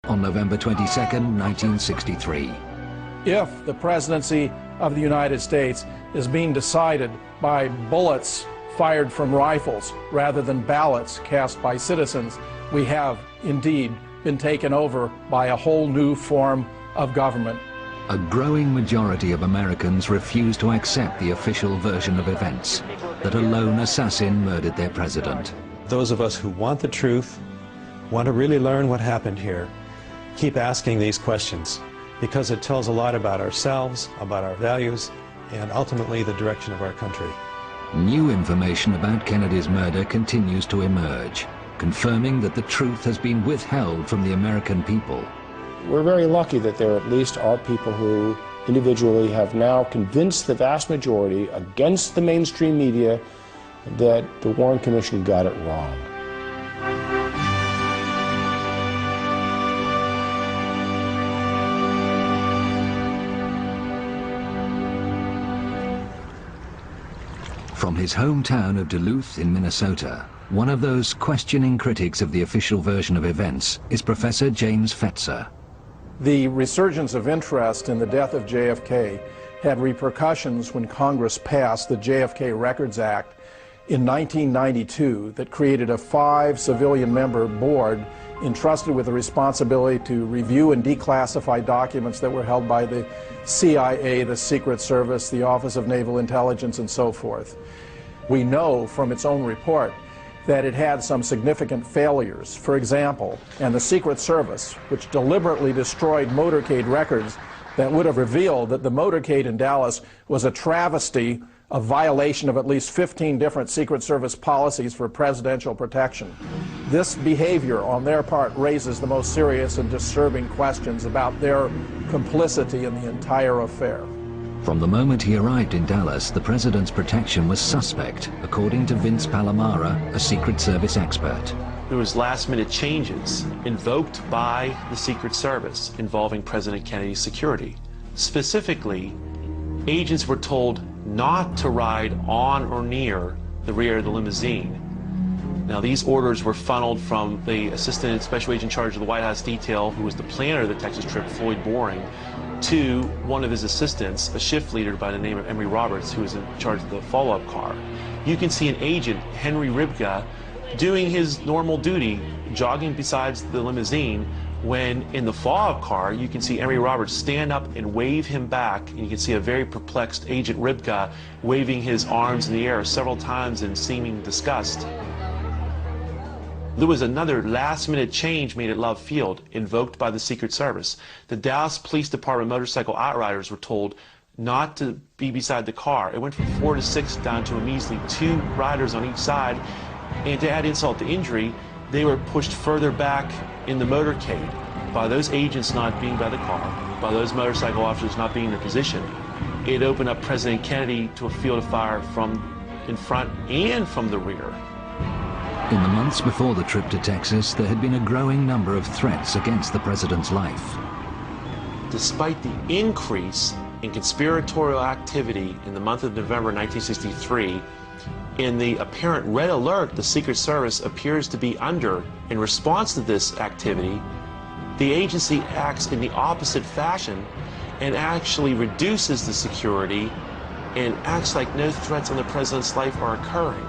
on November 22, 1963. If the presidency of the United States is being decided by bullets fired from rifles rather than ballots cast by citizens, we have indeed been taken over by a whole new form of government. A growing majority of Americans refuse to accept the official version of events, that a lone assassin murdered their president. Those of us who want the truth, want to really learn what happened here, keep asking these questions, because it tells a lot about ourselves, about our values, and ultimately the direction of our country. New information about Kennedy's murder continues to emerge, confirming that the truth has been withheld from the American people. We're very lucky that there at least are people who individually have now convinced the vast majority against the mainstream media that the Warren Commission got it wrong. From his hometown of Duluth in Minnesota, one of those questioning critics of the official version of events is Professor James Fetzer. The resurgence of interest in the death of JFK had repercussions when Congress passed the JFK Records Act in 1992 that created a 5-civilian-member board entrusted with the responsibility to review and declassify documents that were held by the CIA, the Secret Service, the Office of Naval Intelligence, and so forth. We know from its own report that it had some significant failures. For example, and the Secret Service, which deliberately destroyed motorcade records that would have revealed that the motorcade in Dallas was a travesty, a violation of at least 15 different Secret Service policies for presidential protection. This behavior on their part raises the most serious and disturbing questions about their complicity in the entire affair. From the moment he arrived in Dallas, the president's protection was suspect, according to Vince Palomara, a Secret Service expert. There was last-minute changes invoked by the Secret Service involving President Kennedy's security. Specifically, agents were told not to ride on or near the rear of the limousine. Now, these orders were funneled from the Assistant Special Agent in charge of the White House detail, who was the planner of the Texas trip, Floyd Boring, to one of his assistants, a shift leader by the name of Emory Roberts, who was in charge of the follow-up car. You can see an agent, Henry Ribka, doing his normal duty, jogging besides the limousine, when in the follow-up car, you can see Emory Roberts stand up and wave him back, and you can see a very perplexed Agent Ribka waving his arms in the air several times in seeming disgust. There was another last-minute change made at Love Field, invoked by the Secret Service. The Dallas Police Department motorcycle outriders were told not to be beside the car. It went from 4 to 6 down to a measly 2 riders on each side, and to add insult to injury, they were pushed further back in the motorcade by those agents not being by the car, by those motorcycle officers not being in their position. It opened up President Kennedy to a field of fire from in front and from the rear. In the months before the trip to Texas, there had been a growing number of threats against the president's life. Despite the increase in conspiratorial activity in the month of November 1963, in the apparent red alert the Secret Service appears to be under in response to this activity, the agency acts in the opposite fashion and actually reduces the security and acts like no threats on the president's life are occurring.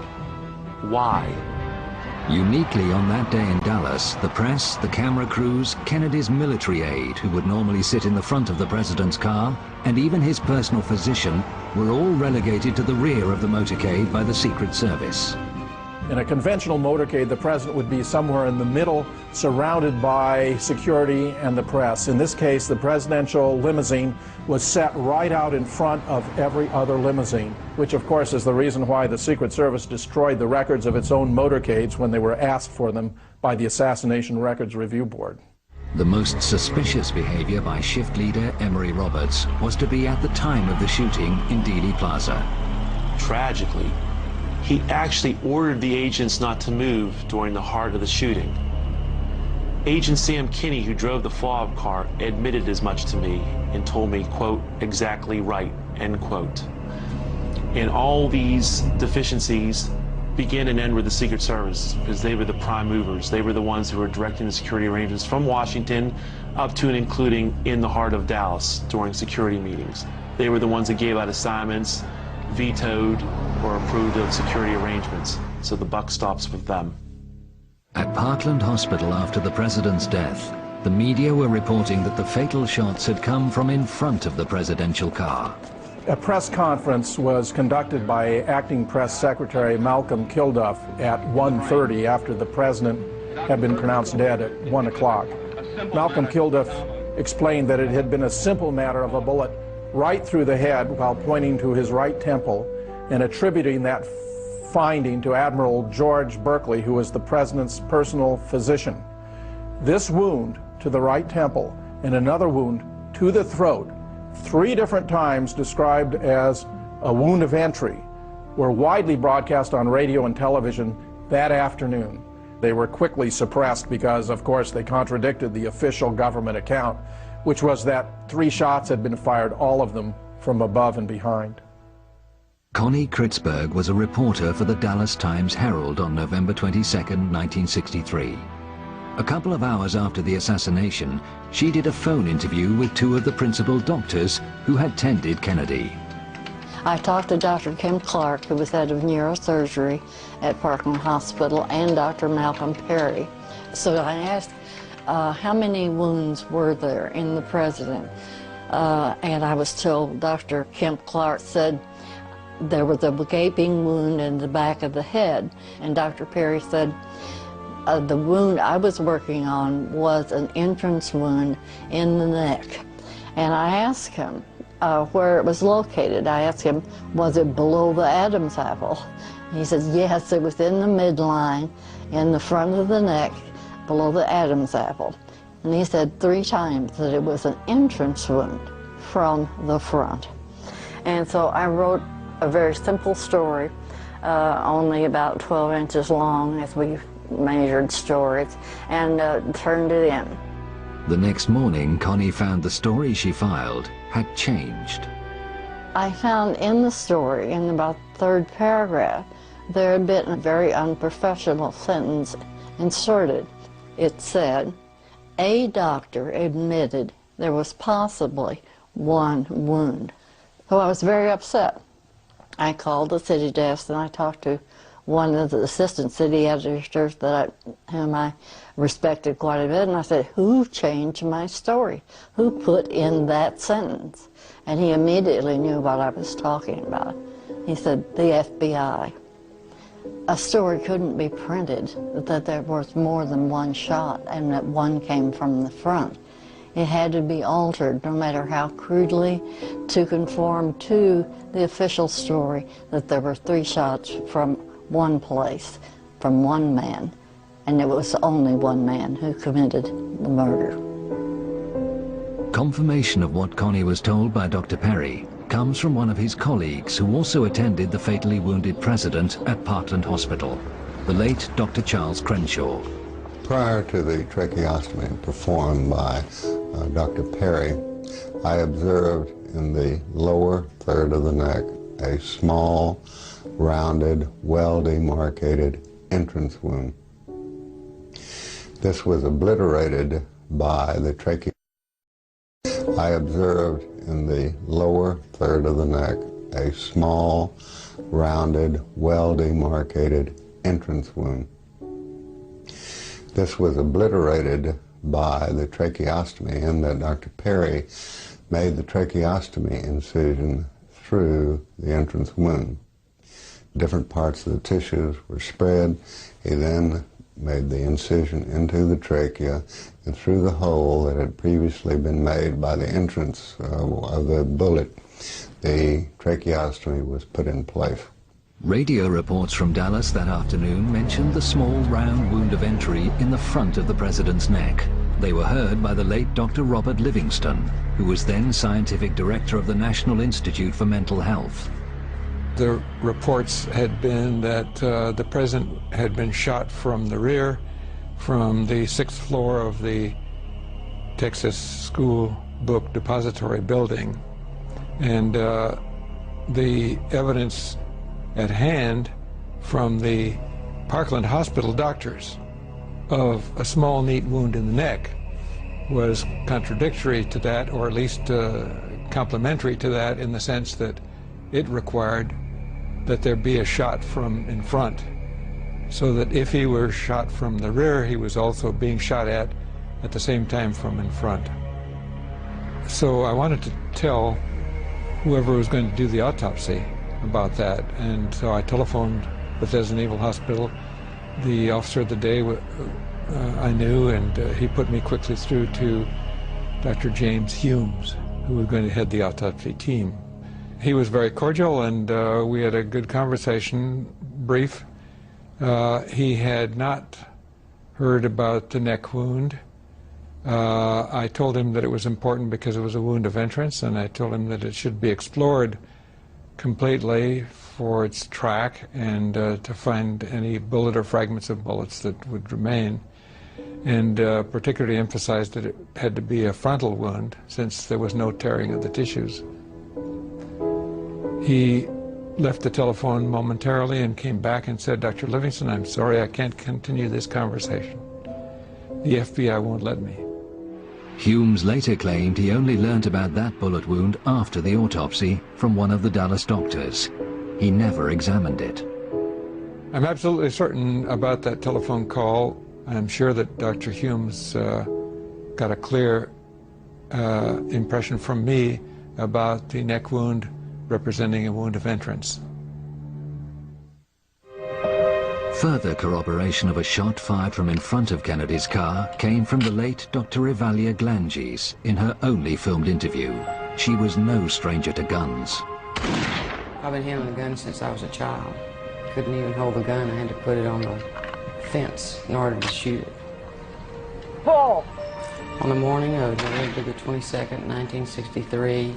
Why? Uniquely on that day in Dallas, the press, the camera crews, Kennedy's military aide, who would normally sit in the front of the president's car, and even his personal physician, were all relegated to the rear of the motorcade by the Secret Service. In a conventional motorcade, the president would be somewhere in the middle, surrounded by security and the press. In this case, the presidential limousine was set right out in front of every other limousine, which of course is the reason why the Secret Service destroyed the records of its own motorcades when they were asked for them by the Assassination Records Review Board. The most suspicious behavior by shift leader Emory Roberts was to be at the time of the shooting in Dealey Plaza. Tragically, he actually ordered the agents not to move during the heart of the shooting. Agent Sam Kinney, who drove the follow-up car, admitted as much to me and told me, quote, exactly right, end quote. And all these deficiencies begin and end with the Secret Service, because they were the prime movers. They were the ones who were directing the security arrangements from Washington up to and including in the heart of Dallas during security meetings. They were the ones that gave out assignments, vetoed or approved of security arrangements. So the buck stops with them. At Parkland Hospital after the president's death, the media were reporting that the fatal shots had come from in front of the presidential car. A press conference was conducted by Acting Press Secretary Malcolm Kilduff at 1:30 after the president had been pronounced dead at 1 o'clock. Malcolm Kilduff explained that it had been a simple matter of a bullet right through the head while pointing to his right temple and attributing that finding to Admiral George Berkeley, who was the president's personal physician. This wound to the right temple and another wound to the throat, 3 different times described as a wound of entry, were widely broadcast on radio and television that afternoon. They were quickly suppressed because, of course, they contradicted the official government account, which was that 3 shots had been fired, all of them from above and behind. Connie Kritzberg was a reporter for the Dallas Times-Herald on November 22, 1963. A couple of hours after the assassination, she did a phone interview with 2 of the principal doctors who had tended Kennedy. I talked to Dr. Kim Clark, who was head of neurosurgery at Parkland Hospital, and Dr. Malcolm Perry. So I asked, how many wounds were there in the president? And I was told Dr. Kim Clark said there was a gaping wound in the back of the head. And Dr. Perry said, the wound I was working on was an entrance wound in the neck. And I asked him where it was located. I asked him, was it below the Adam's apple? He said, yes, it was in the midline, in the front of the neck, below the Adam's apple. And he said 3 times that it was an entrance wound from the front. And so I wrote a very simple story, only about 12 inches long as we measured stories, and turned it in. The next morning, Connie found the story she filed had changed. I found in the story, in about the 3rd paragraph, there had been a very unprofessional sentence inserted. It said, a doctor admitted there was possibly 1 wound. So I was very upset. I called the city desk and I talked to one of the assistant city editors whom I respected quite a bit, and I said, who changed my story? Who put in that sentence? And he immediately knew what I was talking about. He said, the FBI. A story couldn't be printed that there was more than 1 shot and that 1 came from the front. It had to be altered, no matter how crudely, to conform to the official story that there were 3 shots from 1 place, from 1 man, and it was only 1 man who committed the murder. Confirmation of what Connie was told by Dr. Perry comes from one of his colleagues who also attended the fatally wounded president at Parkland Hospital, the late Dr. Charles Crenshaw. Prior to the tracheostomy performed by Dr. Perry, I observed in the lower third of the neck a small, rounded, well-demarcated entrance wound. This was obliterated by the tracheostomy. I observed in the lower third of the neck a small, rounded, well-demarcated entrance wound. This was obliterated by the tracheostomy in that Dr. Perry made the tracheostomy incision through the entrance wound. Different parts of the tissues were spread. He then made the incision into the trachea and through the hole that had previously been made by the entrance of the bullet, the tracheostomy was put in place. Radio reports from Dallas that afternoon mentioned the small round wound of entry in the front of the president's neck. They were heard by the late Dr. Robert Livingston, who was then scientific director of the National Institute for Mental Health. The reports had been that the president had been shot from the rear, from the 6th floor of the Texas School Book Depository building. And the evidence at hand from the Parkland Hospital doctors of a small, neat wound in the neck was contradictory to that, or at least complementary to that, in the sense that it required that there be a shot from in front, so that if he were shot from the rear, he was also being shot at the same time from in front. So I wanted to tell whoever was going to do the autopsy about that, and so I telephoned Bethesda Naval Hospital. The officer of the day I knew, and he put me quickly through to Dr. James Humes, who was going to head the autopsy team. He was very cordial, and we had a good conversation, brief. He had not heard about the neck wound. I told him that it was important because it was a wound of entrance, and I told him that it should be explored completely for its track and to find any bullet or fragments of bullets that would remain, and particularly emphasized that it had to be a frontal wound since there was no tearing of the tissues. He left the telephone momentarily and came back and said, "Dr. Livingston, I'm sorry I can't continue this conversation. The FBI won't let me." Humes later claimed he only learnt about that bullet wound after the autopsy from one of the Dallas doctors. He never examined it. I'm absolutely certain about that telephone call. I'm sure that Dr. Humes got a clear impression from me about the neck wound representing a wound of entrance. Further corroboration of a shot fired from in front of Kennedy's car came from the late Dr. Evalia Glanges in her only filmed interview. She was no stranger to guns. I've been handling a gun since I was a child. Couldn't even hold the gun. I had to put it on the fence in order to shoot it. Paul! On the morning of November the 22nd, 1963,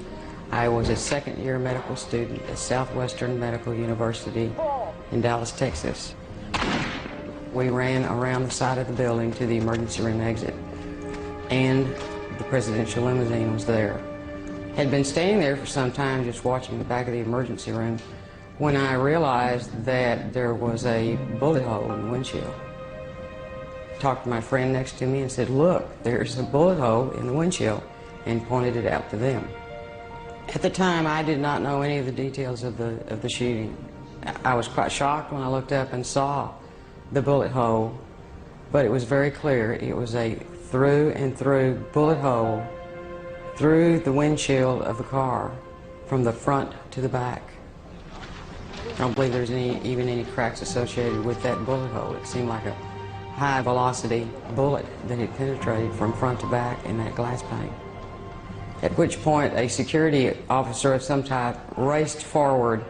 I was a second-year medical student at Southwestern Medical University in Dallas, Texas. We ran around the side of the building to the emergency room exit, and the presidential limousine was there. Had been standing there for some time just watching the back of the emergency room when I realized that there was a bullet hole in the windshield. Talked to my friend next to me and said, "Look, there's a bullet hole in the windshield," and pointed it out to them. At the time, I did not know any of the details of the shooting. I was quite shocked when I looked up and saw the bullet hole, but it was very clear. It was a through and through bullet hole through the windshield of the car from the front to the back. I don't believe there's even any cracks associated with that bullet hole. It seemed like a high-velocity bullet that had penetrated from front to back in that glass pane. At which point a security officer of some type raced forward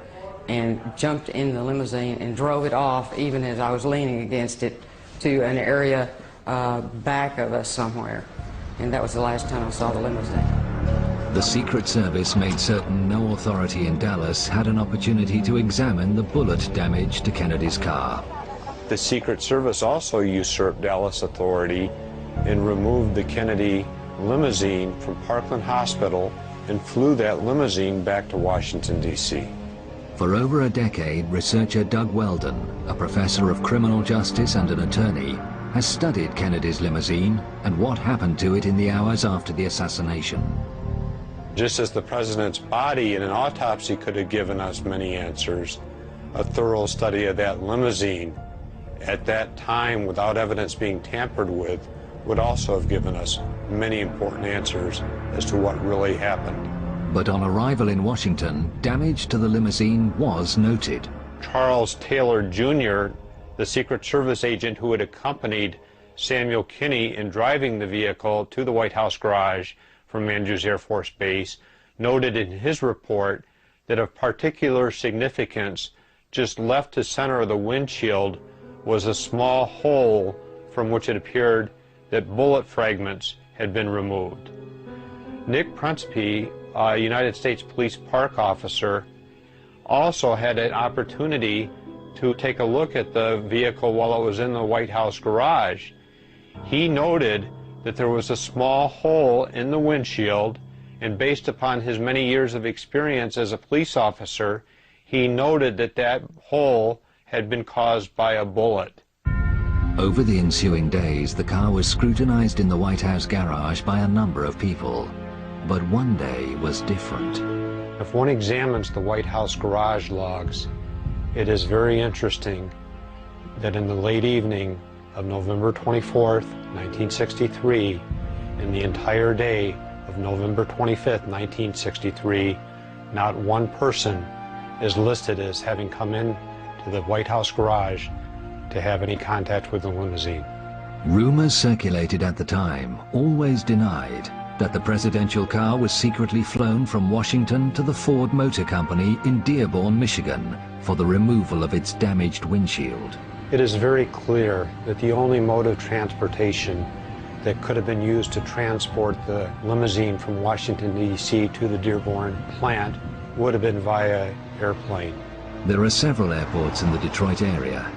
and jumped in the limousine and drove it off, even as I was leaning against it, to an area back of us somewhere. And that was the last time I saw the limousine. The Secret Service made certain no authority in Dallas had an opportunity to examine the bullet damage to Kennedy's car. The Secret Service also usurped Dallas authority and removed the Kennedy limousine from Parkland Hospital and flew that limousine back to Washington, D.C. For over a decade, researcher Doug Weldon, a professor of criminal justice and an attorney, has studied Kennedy's limousine and what happened to it in the hours after the assassination. Just as the president's body in an autopsy could have given us many answers, a thorough study of that limousine at that time, without evidence being tampered with, would also have given us many important answers as to what really happened. But on arrival in Washington, damage to the limousine was noted. Charles Taylor Jr., the Secret Service agent who had accompanied Samuel Kinney in driving the vehicle to the White House garage from Andrews Air Force Base, noted in his report that of particular significance, just left to center of the windshield was a small hole from which it appeared that bullet fragments had been removed. Nick Prunspy, a United States Police Park officer, also had an opportunity to take a look at the vehicle while it was in the White House garage. He noted that there was a small hole in the windshield, and based upon his many years of experience as a police officer, he noted that that hole had been caused by a bullet. Over the ensuing days, the car was scrutinized in the White House garage by a number of people. But one day was different. If one examines the White House garage logs, it is very interesting that in the late evening of November 24th, 1963, and the entire day of November 25th, 1963, not one person is listed as having come in to the White House garage to have any contact with the limousine. Rumors circulated at the time always denied that the presidential car was secretly flown from Washington to the Ford Motor Company in Dearborn, Michigan, for the removal of its damaged windshield. It is very clear that the only mode of transportation that could have been used to transport the limousine from Washington, D.C. to the Dearborn plant would have been via airplane. There are several airports in the Detroit area.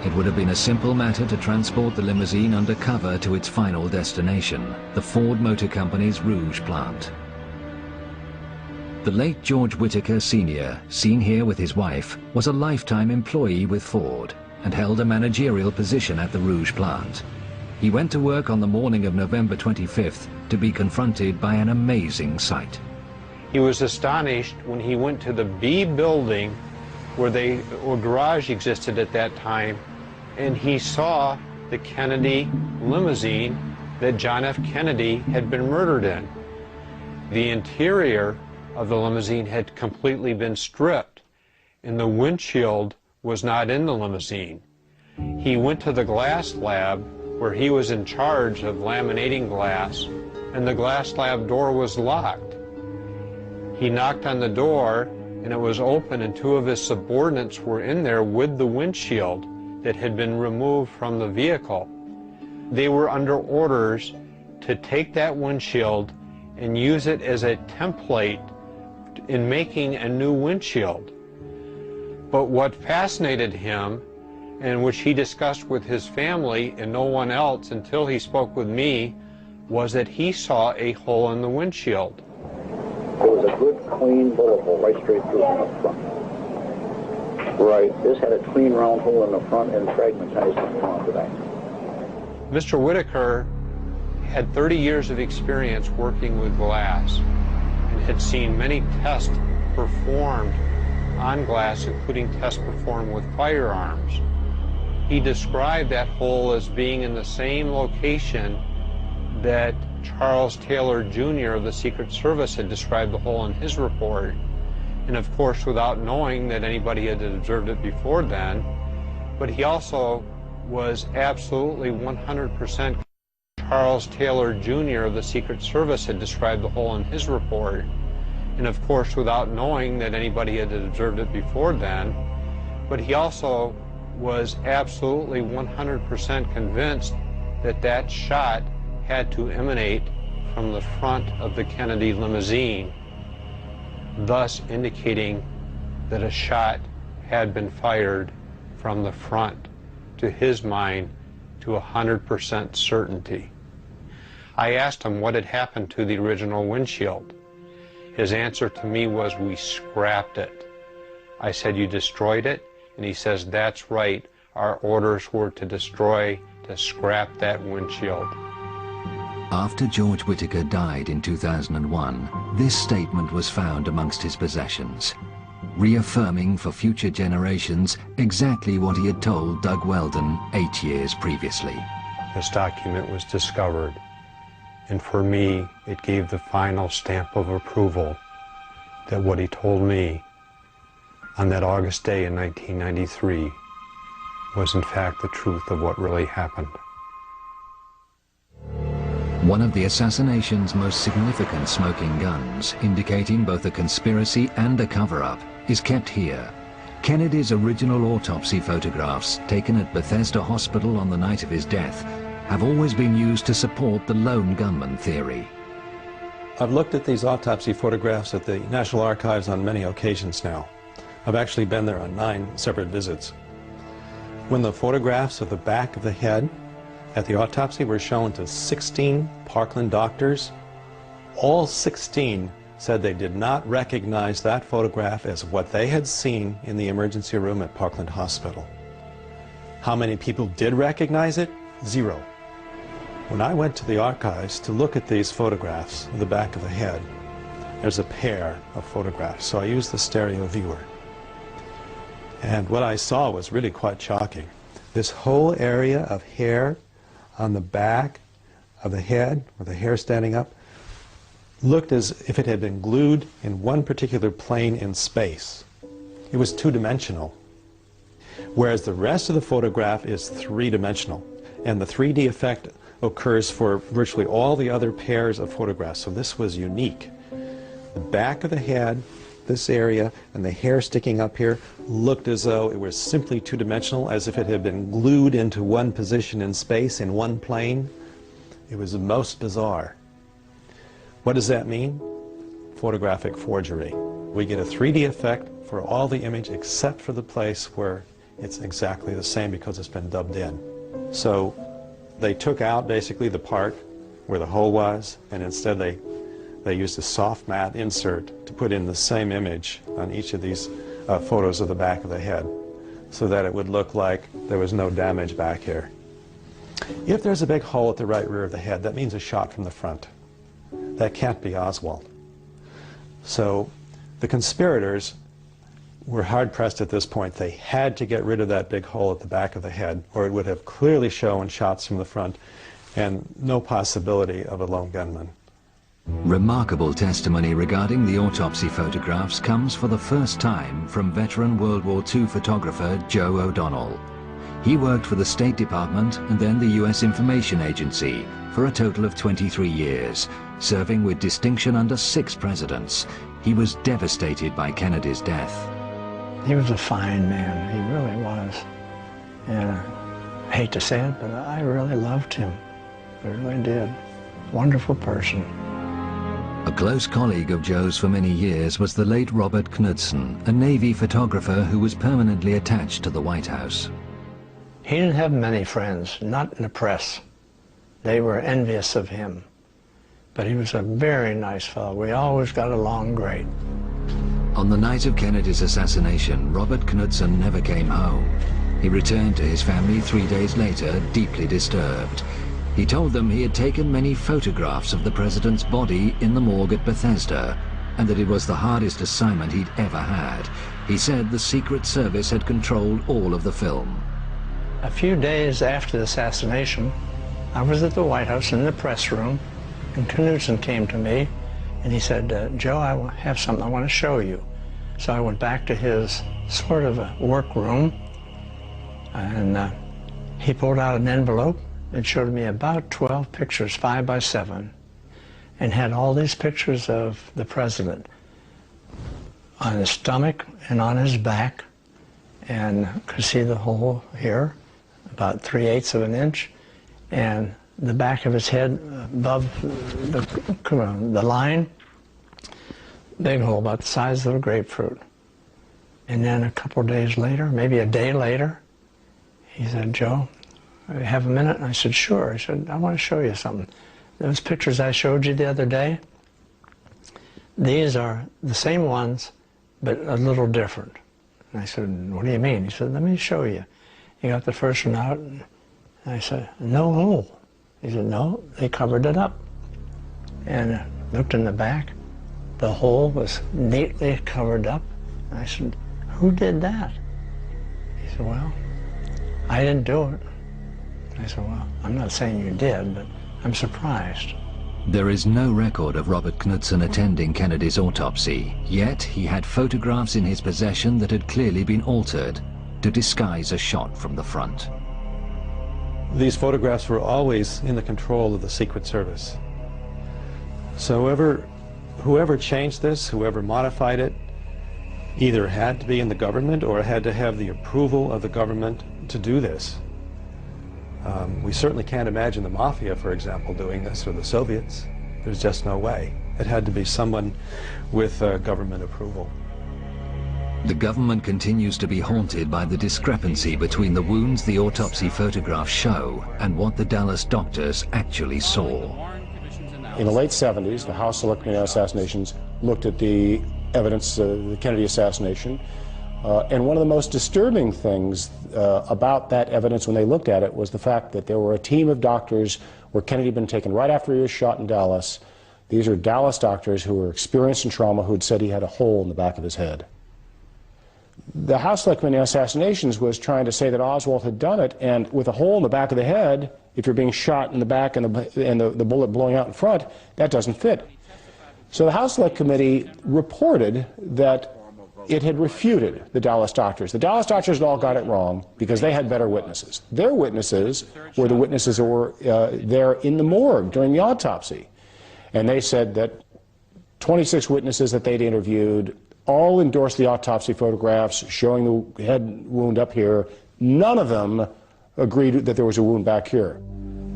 It would have been a simple matter to transport the limousine undercover to its final destination, the Ford Motor Company's Rouge plant. The late George Whitaker Sr., seen here with his wife, was a lifetime employee with Ford and held a managerial position at the Rouge plant. He went to work on the morning of November 25th to be confronted by an amazing sight. He was astonished when he went to the B building where a garage existed at that time, and he saw the Kennedy limousine that John F. Kennedy had been murdered in. The interior of the limousine had completely been stripped, and the windshield was not in the limousine. He went to the glass lab where he was in charge of laminating glass, and the glass lab door was locked. He knocked on the door, and it was open, and two of his subordinates were in there with the windshield that had been removed from the vehicle. They were under orders to take that windshield and use it as a template in making a new windshield. But what fascinated him, and which he discussed with his family and no one else until he spoke with me, was that he saw a hole in the windshield. It was a good, clean bullet hole right straight through in the front. Right. This had a clean, round hole in the front and fragmentized in the front of that. Mr. Whitaker had 30 years of experience working with glass and had seen many tests performed on glass, including tests performed with firearms. He described that hole as being in the same location that Charles Taylor Jr. of the Secret Service had described the hole in his report. And of course, without knowing that anybody had observed it before then, but he also was absolutely 100% Charles Taylor Jr. of the Secret Service had described the hole in his report. And of course, without knowing that anybody had observed it before then, but he also was absolutely 100% convinced that that shot had to emanate from the front of the Kennedy limousine, thus indicating that a shot had been fired from the front, to his mind, to 100% certainty. I asked him what had happened to the original windshield. His answer to me was, "We scrapped it." I said, "You destroyed it?" And he says, "That's right. Our orders were to scrap that windshield." After George Whitaker died in 2001, this statement was found amongst his possessions, reaffirming for future generations exactly what he had told Doug Weldon 8 years previously. This document was discovered, and for me, it gave the final stamp of approval that what he told me on that August day in 1993 was in fact the truth of what really happened. One of the assassination's most significant smoking guns, indicating both a conspiracy and a cover-up, is kept here. Kennedy's original autopsy photographs, taken at Bethesda Hospital on the night of his death, have always been used to support the lone gunman theory. I've looked at these autopsy photographs at the National Archives on many occasions now. I've actually been there on 9 separate visits. When the photographs of the back of the head at the autopsy were shown to 16 Parkland doctors, all 16 said they did not recognize that photograph as what they had seen in the emergency room at Parkland Hospital. How many people did recognize it? 0. When I went to the archives to look at these photographs of the back of the head, there's a pair of photographs, so I used the stereo viewer. And what I saw was really quite shocking. This whole area of hair on the back of the head, with the hair standing up, looked as if it had been glued in one particular plane in space. It was two-dimensional, whereas the rest of the photograph is three-dimensional. And the 3D effect occurs for virtually all the other pairs of photographs, so this was unique. The back of the head, this area, and the hair sticking up here looked as though it was simply two-dimensional, as if it had been glued into one position in space, in one plane. It was the most bizarre. What does that mean? Photographic forgery. We get a 3D effect for all the image except for the place where it's exactly the same because it's been dubbed in. So they took out basically the part where the hole was, and instead they used a soft matte insert to put in the same image on each of these photos of the back of the head, so that it would look like there was no damage back here. If there's a big hole at the right rear of the head, that means a shot from the front. That can't be Oswald. So the conspirators were hard-pressed at this point. They had to get rid of that big hole at the back of the head, or it would have clearly shown shots from the front and no possibility of a lone gunman. Remarkable testimony regarding the autopsy photographs comes for the first time from veteran World War II photographer Joe O'Donnell. He worked for the State Department and then the U.S. Information Agency for a total of 23 years, serving with distinction under 6 presidents. He was devastated by Kennedy's death. He was a fine man, he really was. And I hate to say it, but I really loved him. I really did. Wonderful person. A close colleague of Joe's for many years was the late Robert Knudsen, a Navy photographer who was permanently attached to the White House. He didn't have many friends, not in the press. They were envious of him. But he was a very nice fellow. We always got along great. On the night of Kennedy's assassination, Robert Knudsen never came home. He returned to his family 3 days later, deeply disturbed. He told them he had taken many photographs of the president's body in the morgue at Bethesda, and that it was the hardest assignment he'd ever had. He said the Secret Service had controlled all of the film. A few days after the assassination, I was at the White House in the press room, and Knudsen came to me, and he said, Joe, I have something I want to show you. So I went back to his sort of a workroom, and he pulled out an envelope and showed me about 12 pictures, 5 by 7, and had all these pictures of the president on his stomach and on his back, and could see the hole here, about 3/8 of an inch, and the back of his head above the line, big hole about the size of a grapefruit. And then a couple days later, maybe a day later, he said, Joe, have a minute? And I said, sure. He said, I want to show you something. Those pictures I showed you the other day, these are the same ones, but a little different. And I said, what do you mean? He said, let me show you. He got the first one out, and I said, no hole. He said, no, they covered it up. And I looked in the back. The hole was neatly covered up. And I said, who did that? He said, well, I didn't do it. I said, well, I'm not saying you did, but I'm surprised. There is no record of Robert Knudsen attending Kennedy's autopsy, yet he had photographs in his possession that had clearly been altered to disguise a shot from the front. These photographs were always in the control of the Secret Service. So whoever changed this, whoever modified it, either had to be in the government or had to have the approval of the government to do this. We certainly can't imagine the Mafia, for example, doing this, or the Soviets. There's just no way. It had to be someone with government approval. The government continues to be haunted by the discrepancy between the wounds the autopsy photographs show and what the Dallas doctors actually saw. In the late 70s, the House Select Committee on Assassinations looked at the evidence of the Kennedy assassination, And one of the most disturbing things about that evidence when they looked at it was the fact that there were a team of doctors where Kennedy had been taken right after he was shot in Dallas. These are Dallas doctors who were experienced in trauma who had said he had a hole in the back of his head. The House Select Committee on Assassinations was trying to say that Oswald had done it, and with a hole in the back of the head, if you're being shot in the back and the bullet blowing out in front, that doesn't fit. So the House Select Committee reported that it had refuted the Dallas doctors. The Dallas doctors all got it wrong because they had better witnesses. Their witnesses were the witnesses who were there in the morgue during the autopsy. And they said that 26 witnesses that they'd interviewed all endorsed the autopsy photographs showing the head wound up here. None of them agreed that there was a wound back here.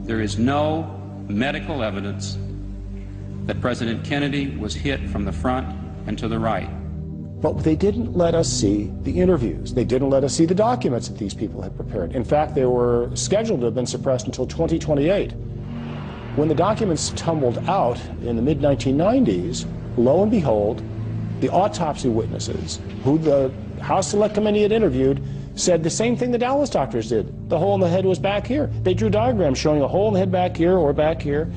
There is no medical evidence that President Kennedy was hit from the front and to the right. But they didn't let us see the interviews. They didn't let us see the documents that these people had prepared. In fact, they were scheduled to have been suppressed until 2028. When the documents tumbled out in the mid-1990s, lo and behold, the autopsy witnesses, who the House Select Committee had interviewed, said the same thing the Dallas doctors did. The hole in the head was back here. They drew diagrams showing a hole in the head back here or back here,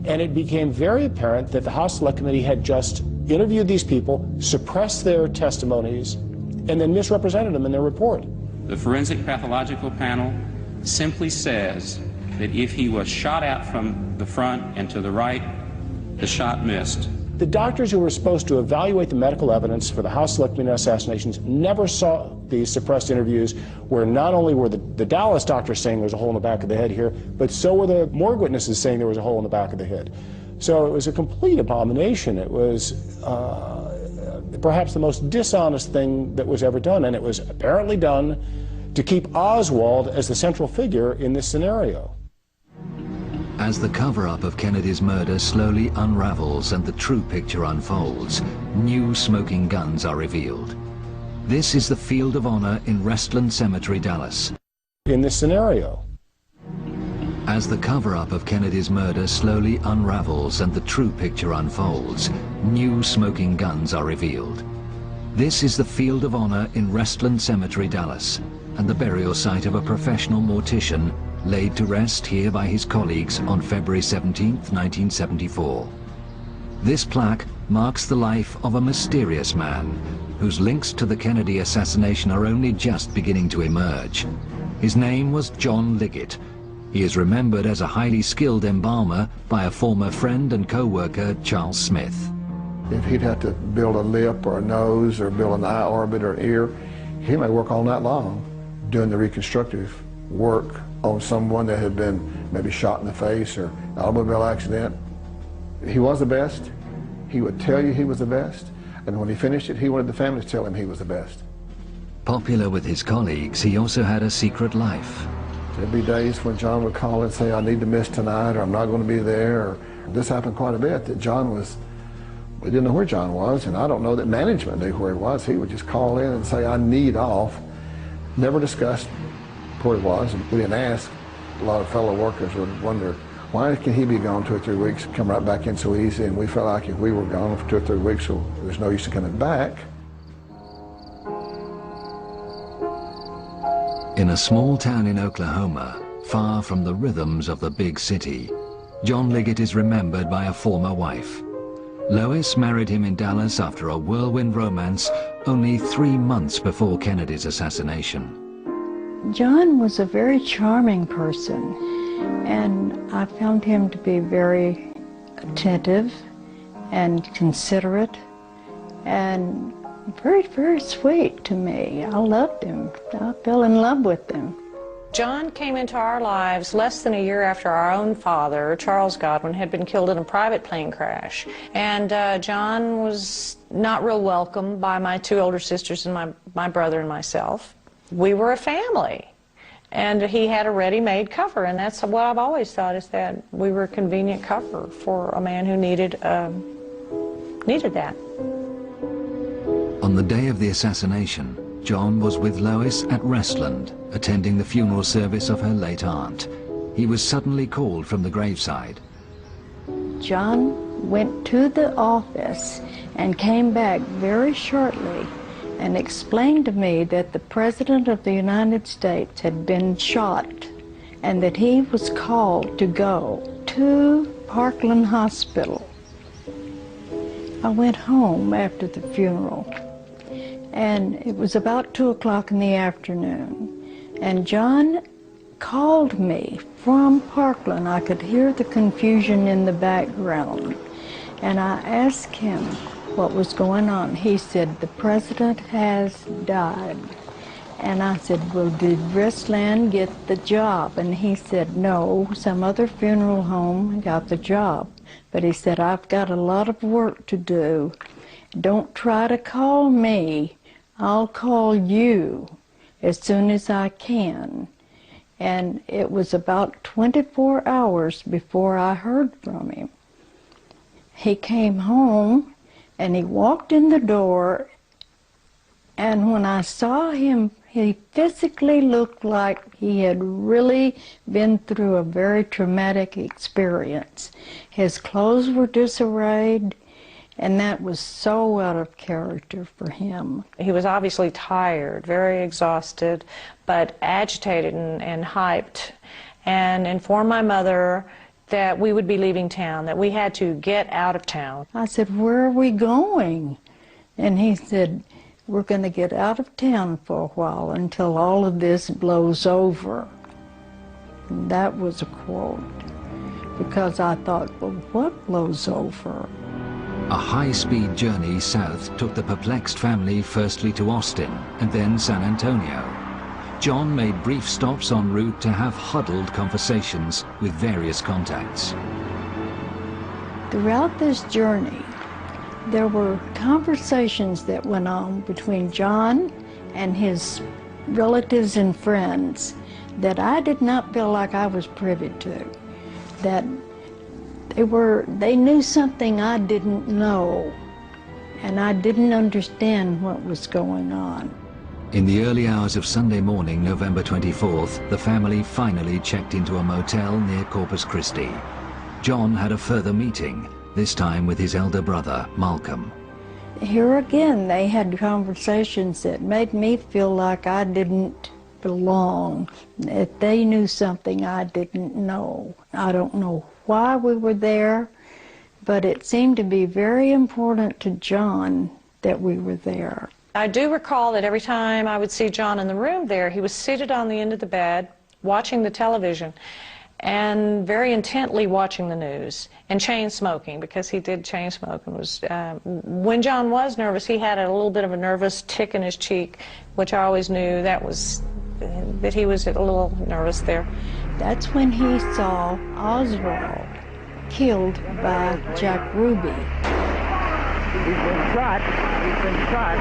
and it became very apparent that the House Select Committee had just interviewed these people, suppressed their testimonies, and then misrepresented them in their report. The forensic pathological panel simply says that if he was shot at from the front and to the right, the shot missed. The doctors who were supposed to evaluate the medical evidence for the House Select Committee on Assassinations never saw these suppressed interviews where not only were the Dallas doctors saying there's a hole in the back of the head here, but so were the morgue witnesses saying there was a hole in the back of the head. So it was a complete abomination. It was perhaps the most dishonest thing that was ever done, and it was apparently done to keep Oswald as the central figure in this scenario. As the cover-up of Kennedy's murder slowly unravels and the true picture unfolds, new smoking guns are revealed. This is the field of honor in Restland Cemetery, Dallas. In this scenario. As the cover-up of Kennedy's murder slowly unravels and the true picture unfolds, new smoking guns are revealed. This is the field of honor in Restland Cemetery, Dallas, and the burial site of a professional mortician laid to rest here by his colleagues on February 17, 1974. This plaque marks the life of a mysterious man whose links to the Kennedy assassination are only just beginning to emerge. His name was John Liggett. He is remembered as a highly skilled embalmer by a former friend and co-worker, Charles Smith. If he'd have to build a lip or a nose or build an eye orbit or an ear, he may work all night long doing the reconstructive work on someone that had been maybe shot in the face or automobile accident. He was the best. He would tell you he was the best. And when he finished it, he wanted the family to tell him he was the best. Popular with his colleagues, he also had a secret life. There'd be days when John would call and say, I need to miss tonight, or I'm not going to be there. Or, this happened quite a bit, that we didn't know where John was, and I don't know that management knew where he was. He would just call in and say, I need off. Never discussed where he was, and we didn't ask. A lot of fellow workers would wonder, why can he be gone 2 or 3 weeks, come right back in so easy? And we felt like if we were gone for 2 or 3 weeks, so there's no use in coming back. In a small town in Oklahoma, far from the rhythms of the big city, John Liggett is remembered by a former wife. Lois married him in Dallas after a whirlwind romance only 3 months before Kennedy's assassination. John was a very charming person, and I found him to be very attentive and considerate and very, very sweet to me. I loved him. I fell in love with him. John came into our lives less than a year after our own father, Charles Godwin, had been killed in a private plane crash. And John was not real welcome by my 2 older sisters and my brother and myself. We were a family. And he had a ready-made cover, and that's what I've always thought, is that we were a convenient cover for a man who needed that. On the day of the assassination, John was with Lois at Restland, attending the funeral service of her late aunt. He was suddenly called from the graveside. John went to the office and came back very shortly and explained to me that the President of the United States had been shot and that he was called to go to Parkland Hospital. I went home after the funeral, and it was about 2 o'clock in the afternoon, and John called me from Parkland. I could hear the confusion in the background, and I asked him what was going on. He said, "The President has died." And I said, "Well, did Restland get the job?" And he said, "No, some other funeral home got the job." But he said, "I've got a lot of work to do. Don't try to call me. I'll call you as soon as I can." And it was about 24 hours before I heard from him. He came home and he walked in the door, and when I saw him, he physically looked like he had really been through a very traumatic experience. His clothes were disarrayed, and that was so out of character for him. He was obviously tired, very exhausted, but agitated and hyped, and informed my mother that we would be leaving town, that we had to get out of town. I said, "Where are we going?" And he said, "We're going to get out of town for a while until all of this blows over." And that was a quote, because I thought, well, what blows over? A high-speed journey south took the perplexed family firstly to Austin and then San Antonio. John made brief stops en route to have huddled conversations with various contacts. Throughout this journey, there were conversations that went on between John and his relatives and friends that I did not feel like I was privy to. That they knew something I didn't know, and I didn't understand what was going on. In the early hours of Sunday morning, November 24th, the family finally checked into a motel near Corpus Christi. John had a further meeting, this time with his elder brother, Malcolm. Here again, they had conversations that made me feel like I didn't belong, that they knew something I didn't know. I don't know why we were there, but it seemed to be very important to John that we were there. I do recall that every time I would see John in the room there, he was seated on the end of the bed, watching the television, and very intently watching the news, and chain smoking, because he did chain smoke. And was when John was nervous, he had a little bit of a nervous tick in his cheek, which I always knew that he was a little nervous there. That's when he saw Oswald killed by Jack Ruby. He's been shot. He's been shot.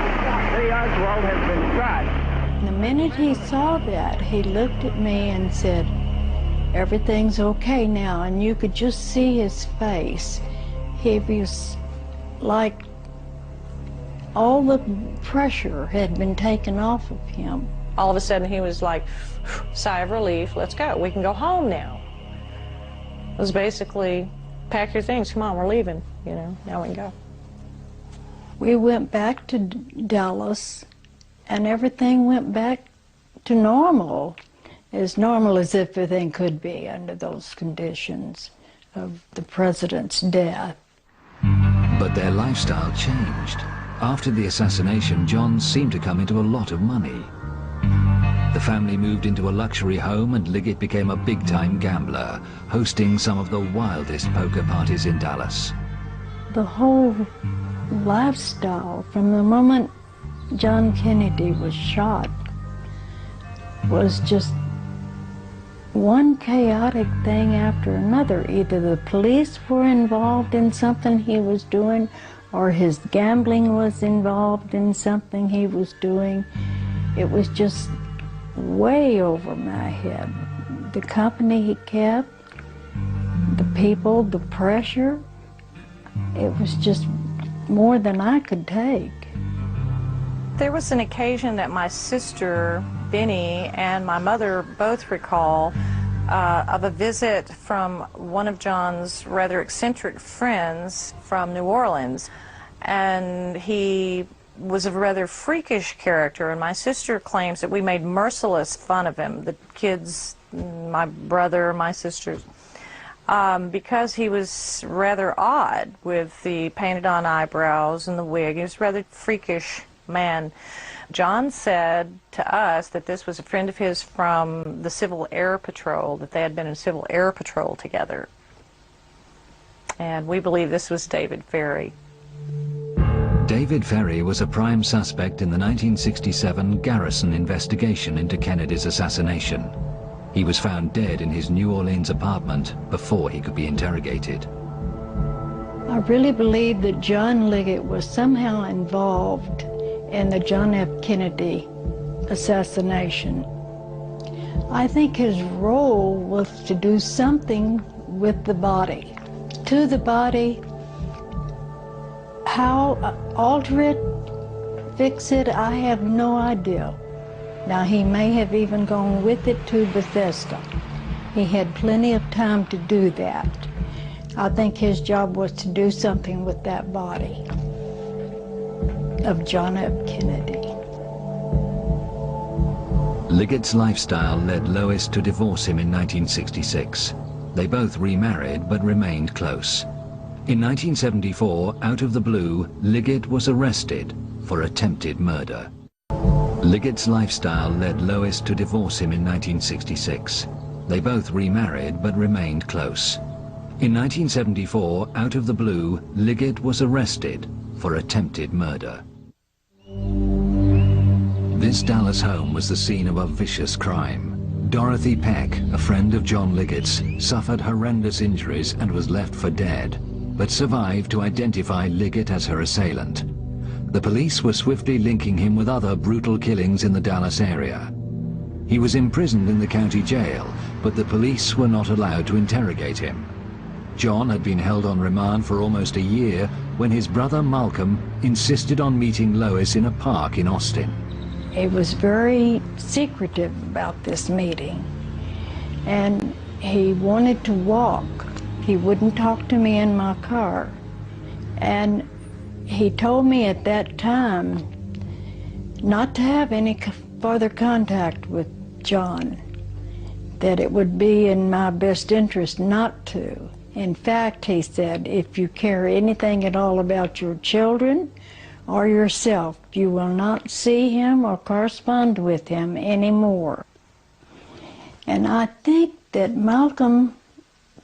Lee Oswald has been shot. The minute he saw that, he looked at me and said, "Everything's okay now," and you could just see his face. He was like all the pressure had been taken off of him. All of a sudden he was like, sigh of relief, let's go, we can go home now. It was basically, pack your things, come on, we're leaving, you know, now we can go. We went back to Dallas, and everything went back to normal as everything could be under those conditions of the president's death. But their lifestyle changed. After the assassination, John seemed to come into a lot of money. The family moved into a luxury home, and Liggett became a big-time gambler, hosting some of the wildest poker parties in Dallas. The whole lifestyle, from the moment John Kennedy was shot, was just one chaotic thing after another. Either the police were involved in something he was doing, or his gambling was involved in something he was doing. It was just way over my head. The company he kept, the people, the pressure, it was just more than I could take. There was an occasion that my sister, Benny, and my mother both recall of a visit from one of John's rather eccentric friends from New Orleans. And he was a rather freakish character, and my sister claims that we made merciless fun of him, the kids, my brother, my sisters, because he was rather odd with the painted-on eyebrows and the wig. He was a rather freakish man. John said to us that this was a friend of his from the Civil Air Patrol, that they had been in Civil Air Patrol together. And we believe this was David Ferry. David Ferry was a prime suspect in the 1967 Garrison investigation into Kennedy's assassination. He was found dead in his New Orleans apartment before he could be interrogated. I really believe that John Liggett was somehow involved in the John F. Kennedy assassination. I think his role was to do something with the body. To the body, how alter it, fix it, I have no idea. Now, he may have even gone with it to Bethesda. He had plenty of time to do that. I think his job was to do something with that body of John F. Kennedy. Liggett's lifestyle led Lois to divorce him in 1966. They both remarried but remained close. In 1974, out of the blue, Liggett was arrested for attempted murder. Liggett's lifestyle led Lois to divorce him in 1966. They both remarried but remained close. In 1974, out of the blue, Liggett was arrested for attempted murder. This Dallas home was the scene of a vicious crime. Dorothy Peck, a friend of John Liggett's, suffered horrendous injuries and was left for dead, but survived to identify Liggett as her assailant. The police were swiftly linking him with other brutal killings in the Dallas area. He was imprisoned in the county jail, but the police were not allowed to interrogate him. John had been held on remand for almost a year when his brother Malcolm insisted on meeting Lois in a park in Austin. He was very secretive about this meeting, and he wanted to walk. He wouldn't talk to me in my car, and he told me at that time not to have any further contact with John, that it would be in my best interest not to. In fact, he said, if you care anything at all about your children or yourself, you will not see him or correspond with him anymore. And I think that Malcolm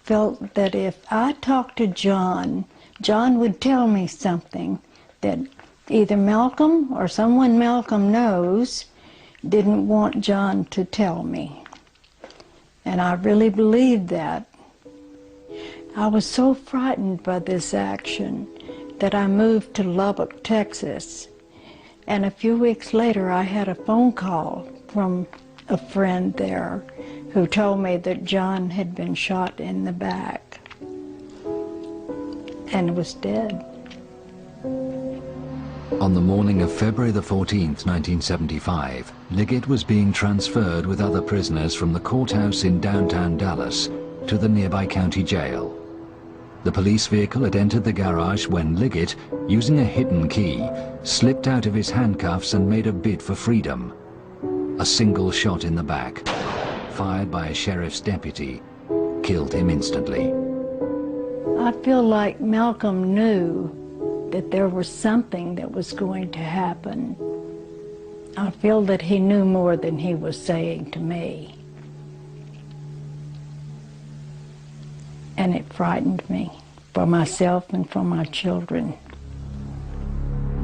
felt that if I talked to John, John would tell me something that either Malcolm or someone Malcolm knows didn't want John to tell me. And I really believed that. I was so frightened by this action that I moved to Lubbock, Texas. And a few weeks later, I had a phone call from a friend there who told me that John had been shot in the back and was dead. On the morning of February the 14th, 1975, Liggett was being transferred with other prisoners from the courthouse in downtown Dallas to the nearby county jail. The police vehicle had entered the garage when Liggett, using a hidden key, slipped out of his handcuffs and made a bid for freedom. A single shot in the back, fired by a sheriff's deputy, killed him instantly. I feel like Malcolm knew that there was something that was going to happen. I feel that he knew more than he was saying to me. And it frightened me, for myself and for my children.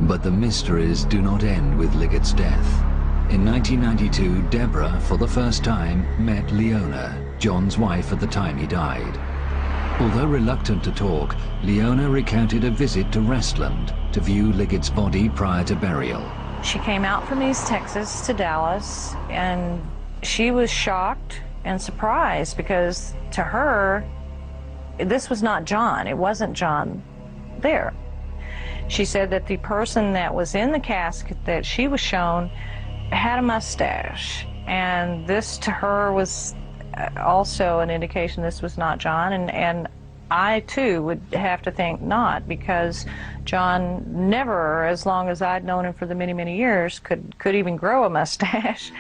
But the mysteries do not end with Liggett's death. In 1992, Deborah, for the first time, met Leona, John's wife at the time he died. Although reluctant to talk, Leona recounted a visit to Restland to view Liggett's body prior to burial. She came out from East Texas to Dallas, and she was shocked and surprised because to her, this was not John. It wasn't John there. She said that the person that was in the casket that she was shown had a mustache, and this to her was also an indication this was not John, and I too would have to think not, because John never, as long as I'd known him for the many, many years, could even grow a mustache.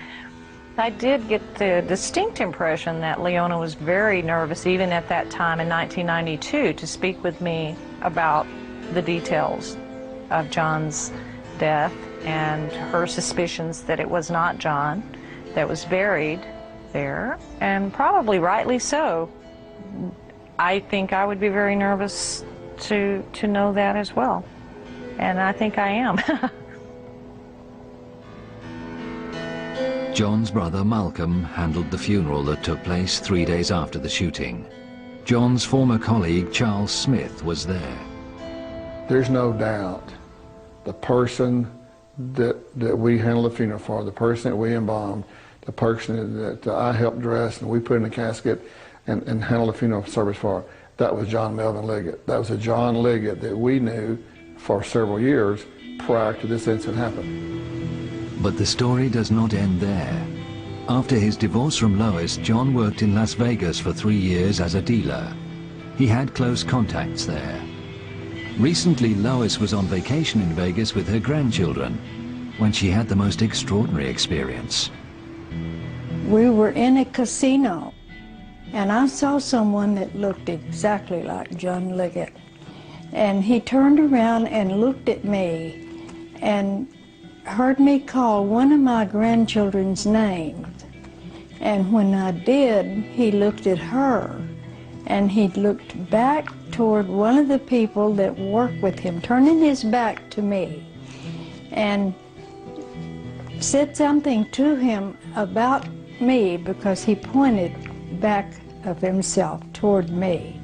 I did get the distinct impression that Leona was very nervous, even at that time in 1992, to speak with me about the details of John's death and her suspicions that it was not John that was buried there, and probably rightly so. I think I would be very nervous to know that as well, and I think I am. John's brother Malcolm handled the funeral that took place 3 days after the shooting. John's former colleague Charles Smith was there. There's no doubt the person that we handled the funeral for, the person that we embalmed, the person that I helped dress and we put in a casket and handled the funeral service for, that was John Melvin Liggett. That was a John Liggett that we knew for several years prior to this incident happening. But the story does not end there. After his divorce from Lois, John worked in Las Vegas for 3 years as a dealer. He had close contacts there. Recently, Lois was on vacation in Vegas with her grandchildren when she had the most extraordinary experience. We were in a casino, and I saw someone that looked exactly like John Liggett. And he turned around and looked at me and heard me call one of my grandchildren's names. And when I did, he looked at her, and he looked back toward one of the people that worked with him, turning his back to me, and said something to him about me, because he pointed back of himself toward me.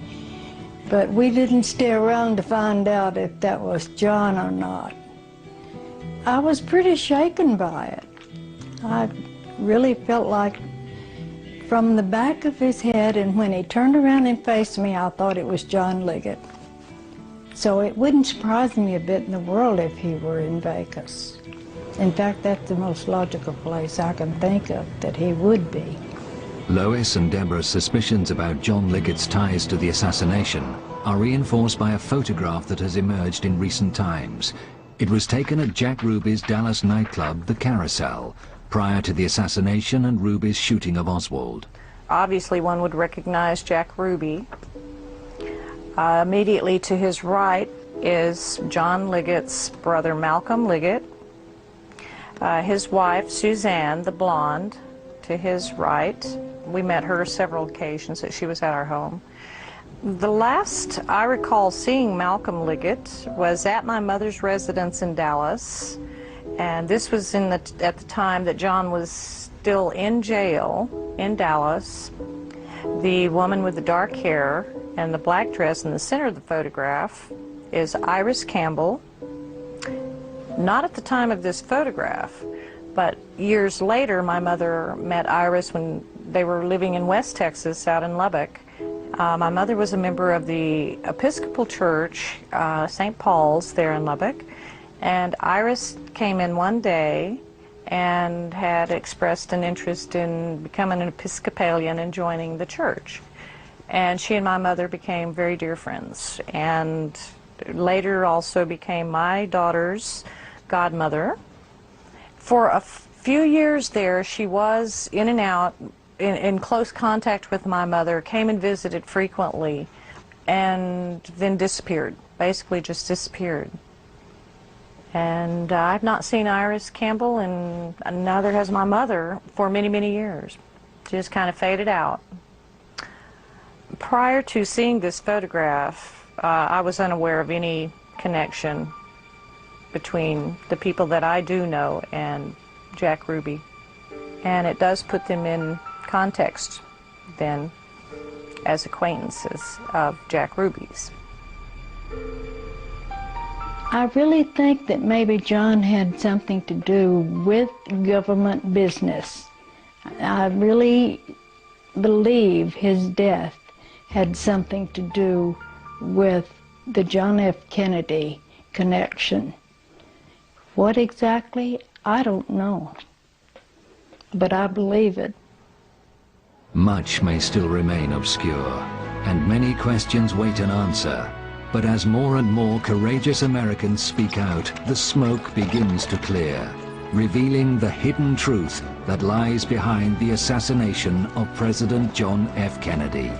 But we didn't stay around to find out if that was John or not. I was pretty shaken by it. I really felt like from the back of his head, and when he turned around and faced me, I thought it was John Liggett. So it wouldn't surprise me a bit in the world if he were in Vegas. In fact, that's the most logical place I can think of that he would be. Lois and Deborah's suspicions about John Liggett's ties to the assassination are reinforced by a photograph that has emerged in recent times. It was taken at Jack Ruby's Dallas nightclub, The Carousel, prior to the assassination and Ruby's shooting of Oswald. Obviously, one would recognize Jack Ruby. Immediately to his right is John Liggett's brother, Malcolm Liggett. His wife, Suzanne, the blonde, to his right. We met her several occasions that she was at our home. The last I recall seeing Malcolm Liggett was at my mother's residence in Dallas, and this was at the time that John was still in jail in Dallas. The woman with the dark hair and the black dress in the center of the photograph is Iris Campbell. Not at the time of this photograph, but years later my mother met Iris when they were living in West Texas out in Lubbock. My mother was a member of the Episcopal Church, St. Paul's, there in Lubbock, and Iris came in one day and had expressed an interest in becoming an Episcopalian and joining the church. And she and my mother became very dear friends, and later also became my daughter's godmother. For a few years there, she was in and out, in close contact with my mother, came and visited frequently, and then disappeared, basically just disappeared. And I've not seen Iris Campbell, and neither has my mother, for many, many years. She just kind of faded out. Prior to seeing this photograph, I was unaware of any connection between the people that I do know and Jack Ruby. And it does put them in context then as acquaintances of Jack Ruby's. I really think that maybe John had something to do with government business. I really believe his death had something to do with the John F. Kennedy connection. What exactly, I don't know, but I believe it. Much may still remain obscure, and many questions wait an answer. But as more and more courageous Americans speak out, the smoke begins to clear, revealing the hidden truth that lies behind the assassination of President John F. Kennedy.